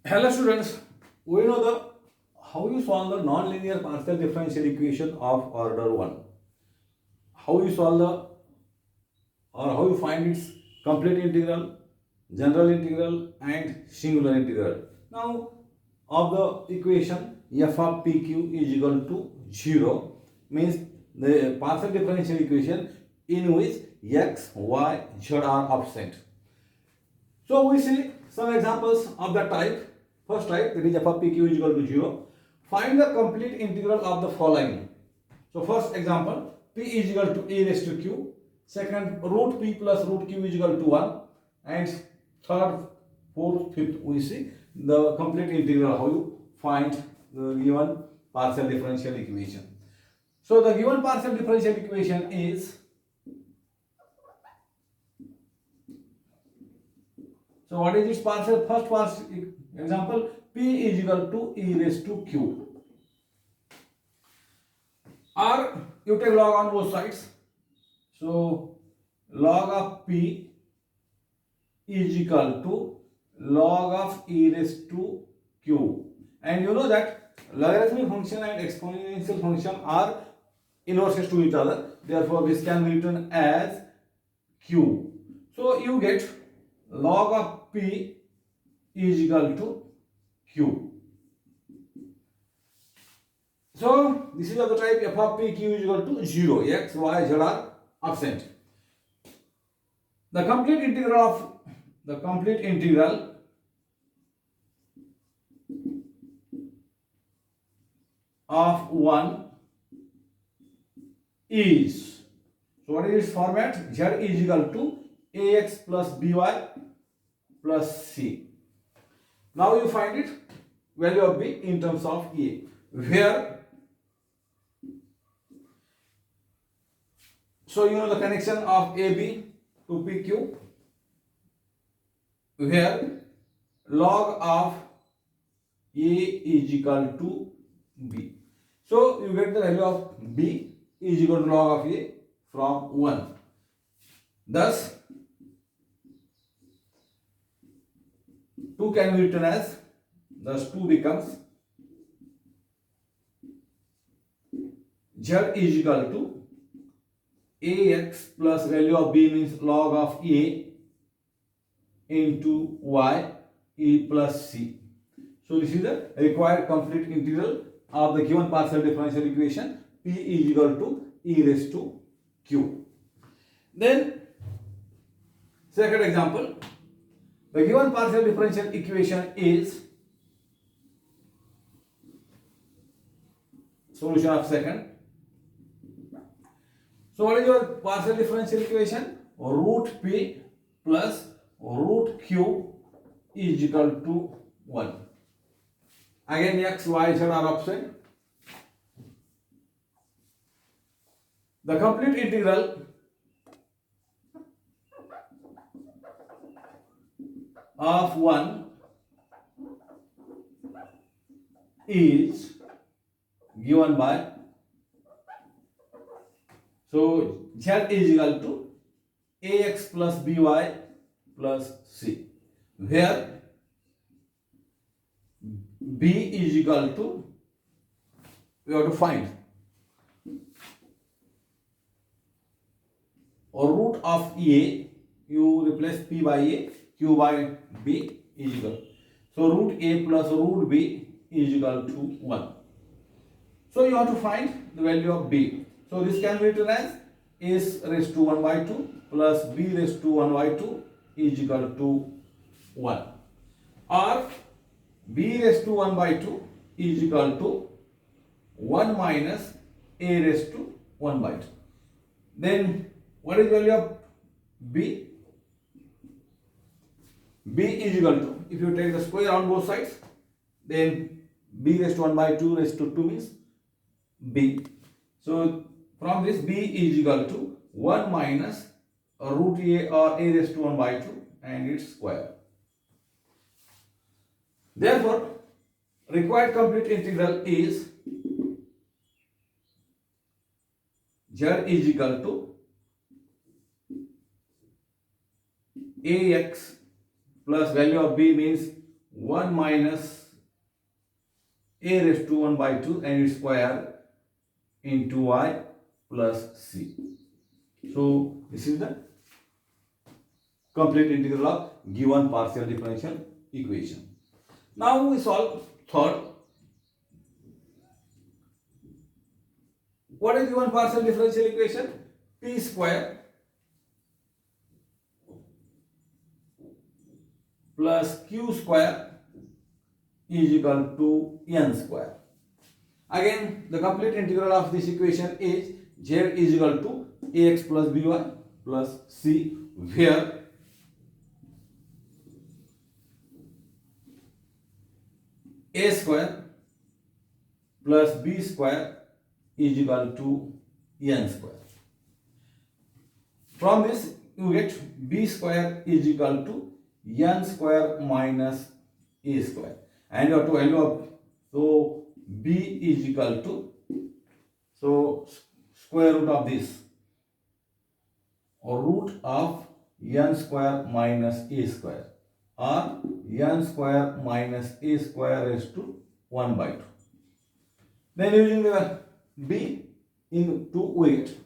Hello students, we know the how you solve the non-linear partial differential equation of order 1. How you solve the or how you find its complete integral, general integral and singular integral. Now of the equation f of pq is equal to 0 means the partial differential equation in which x, y, z are absent. So we see some examples of that type. First type, that is f of pq is equal to 0. Find the complete integral of the following. So first example, p is equal to a raised to q. Second, root p plus root q is equal to 1. And third, fourth, fifth, we see the complete integral, how you find the given partial differential equation. So the given partial differential equation is, so what is its partial? First partial example, p is equal to e raised to q. Or you take log on both sides. So log of p is equal to log of e raised to q. And you know that logarithmic function and exponential function are inverses to each other. Therefore, this can be written as q. So you get log of p is equal to q. So this is of the type f of p q is equal to 0. X, y, z are absent. The complete integral of 1 is, so what is its format? Z is equal to ax plus by plus c. Now you find it value of b in terms of a, where, so you know the connection of ab to pq, where log of a is equal to b. So you get the value of b is equal to log of a from 1. Thus 2 can be written as, thus 2 becomes z is equal to ax plus value of b means log of a into y e plus c. So this is the required complete integral of the given partial differential equation p is equal to e raised to q. Then second example, the given partial differential equation is, solution of second. So what is your partial differential equation? Root p plus root q is equal to 1. Again x, y, z are absent. The complete integral of 1 is given by, so z is equal to ax plus by plus c, where b is equal to, we have to find or root of a, you replace p by a, q by b is equal. So root a plus root b is equal to 1. So you have to find the value of b. So this can be written as a raised to 1 by 2 plus b raised to 1 by 2 is equal to 1. Or b raised to 1 by 2 is equal to 1 minus a raised to 1 by 2. Then what is the value of b? B is equal to, if you take the square on both sides, then b raised to 1 by 2 raised to 2 means b. So from this b is equal to 1 minus root a or a raised to 1 by 2 and its square. Therefore, required complete integral is z is equal to ax plus value of b means 1 minus a raised to 1 by 2 and its square into y plus c. So this is the complete integral of given partial differential equation. Now we solve third. What is given partial differential equation? P square plus q square is equal to n square. Again, the complete integral of this equation is z is equal to ax plus by plus c, where a square plus b square is equal to n square. From this you get b square is equal to n square minus a square, and you have to value of, so b is equal to, so square root of this, or root of n square minus a square, or n square minus a square raised to 1 by 2. Then using the b in 2 we get,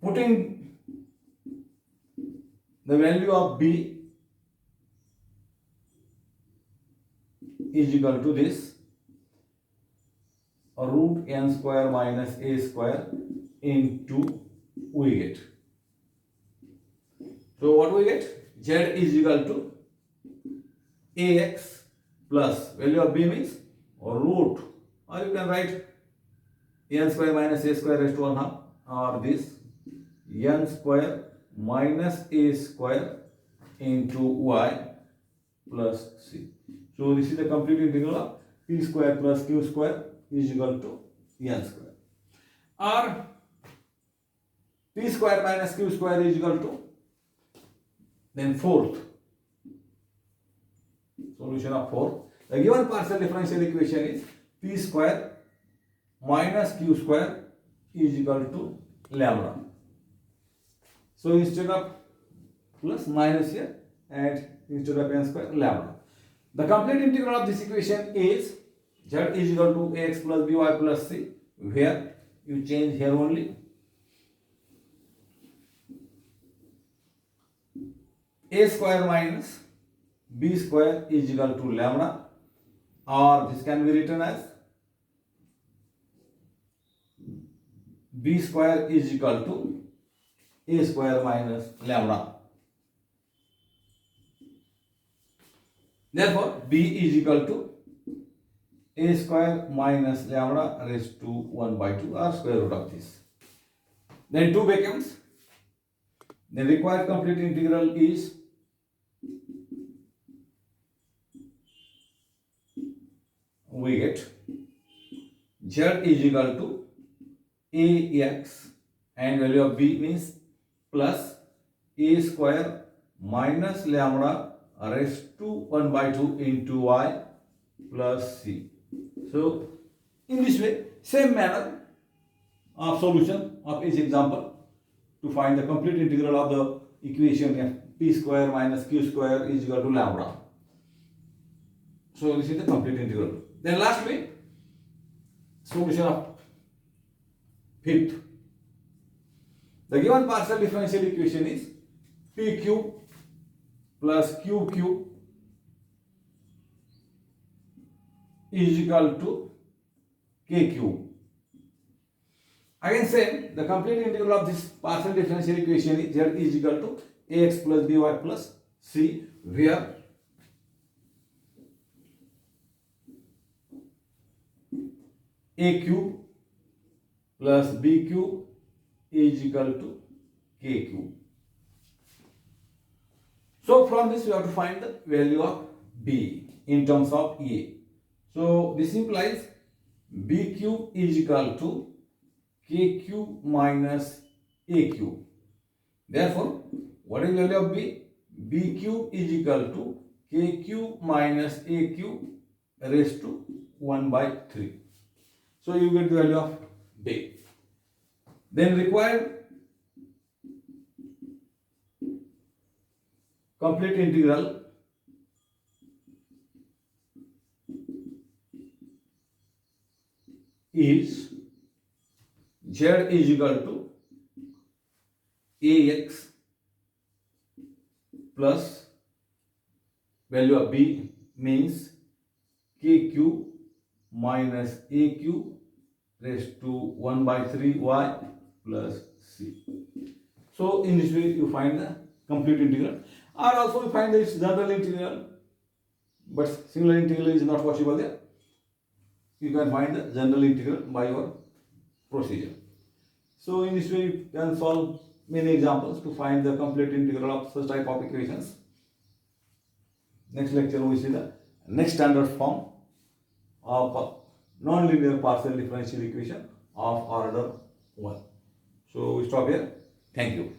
putting the value of b is equal to this, root n square minus a square into we get. So what we get? Z is equal to ax plus value of b means root, or you can write n square minus a square raised to 1 half, or this n square minus a square into y plus c. So this is the complete integral of p square plus q square is equal to n square, or p square minus q square is equal to, then fourth solution of fourth. The given partial differential equation is p square minus q square is equal to lambda. So instead of plus minus here, and instead of n square lambda. The complete integral of this equation is z is equal to ax plus by plus c, where you change here only. A square minus b square is equal to lambda, or this can be written as b square is equal to a square minus lambda. Therefore, b is equal to a square minus lambda raised to 1 by 2, or square root of this. Then 2 becomes, the required complete integral is we get z is equal to ax, and value of b means plus a square minus lambda raised to 1 by 2 into y plus c. So in this way, same manner of solution of each example to find the complete integral of the equation f p square minus q square is equal to lambda. So this is the complete integral. Then lastly, solution of fifth. The given partial differential equation is p cube plus q cube is equal to k cube. Again same, the complete integral of this partial differential equation is z is equal to ax plus by plus c, where a cube plus b cube is equal to k cube. So from this we have to find the value of b in terms of a. So this implies b cube is equal to k cube minus a cube. Therefore, what is the value of b? b cube is equal to k cube minus a cube raised to 1 by 3. So you get the value of b. Then required complete integral is z is equal to ax plus value of b means kq minus aq raised to 1 by 3y plus c. So in this way you find the complete integral, or also you find its general integral, but singular integral is not possible there. You can find the general integral by your procedure. So in this way you can solve many examples to find the complete integral of such type of equations. Next lecture we see the next standard form of non-linear partial differential equation of order 1. So we stop here. Thank you.